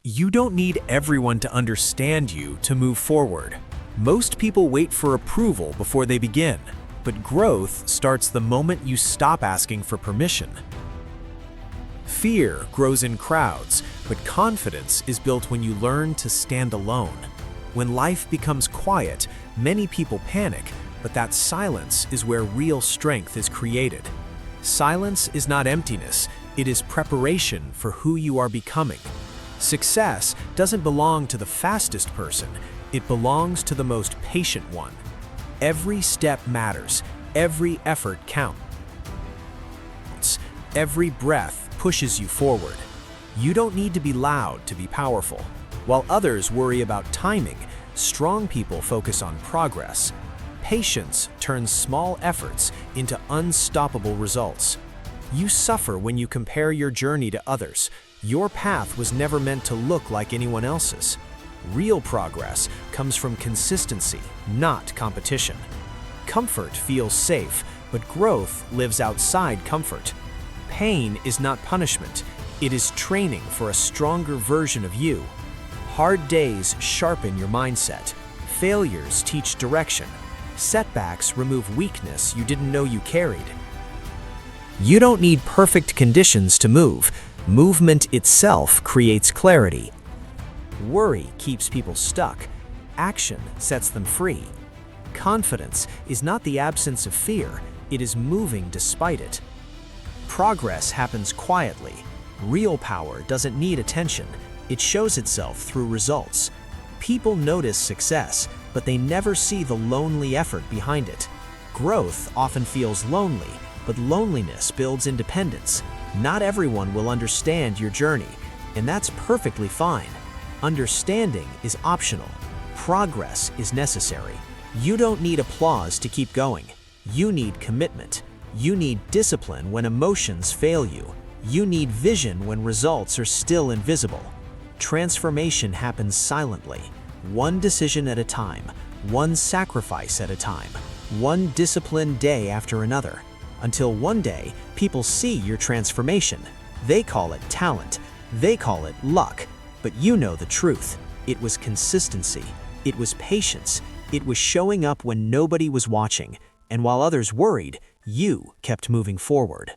You don't need everyone to understand you to move forward. Most people wait for approval before they begin, but growth starts the moment you stop asking for permission. Fear grows in crowds, but confidence is built when you learn to stand alone. When life becomes quiet, many people panic, but that silence is where real strength is created. Silence is not emptiness, it is preparation for who you are becoming. Success doesn't belong to the fastest person, it belongs to the most patient one. Every step matters, every effort counts. Every breath pushes you forward. You don't need to be loud to be powerful. While others worry about timing, strong people focus on progress. Patience turns small efforts into unstoppable results. You suffer when you compare your journey to others. Your path was never meant to look like anyone else's. Real progress comes from consistency, not competition. Comfort feels safe, but growth lives outside comfort. Pain is not punishment, it is training for a stronger version of you. Hard days sharpen your mindset. Failures teach direction. Setbacks remove weakness you didn't know you carried. You don't need perfect conditions to move. Movement itself creates clarity. Worry keeps people stuck. Action sets them free. Confidence is not the absence of fear, it is moving despite it. Progress happens quietly. Real power doesn't need attention. It shows itself through results. People notice success, but they never see the lonely effort behind it. Growth often feels lonely, but loneliness builds independence. Not everyone will understand your journey, and that's perfectly fine. Understanding is optional. Progress is necessary. You don't need applause to keep going. You need commitment. You need discipline when emotions fail you. You need vision when results are still invisible. Transformation happens silently, one decision at a time, one sacrifice at a time, one disciplined day after another, until one day people see your transformation. They call it talent, they call it luck, but you know the truth. It was consistency, it was patience, it was showing up when nobody was watching, and while others worried, you kept moving forward.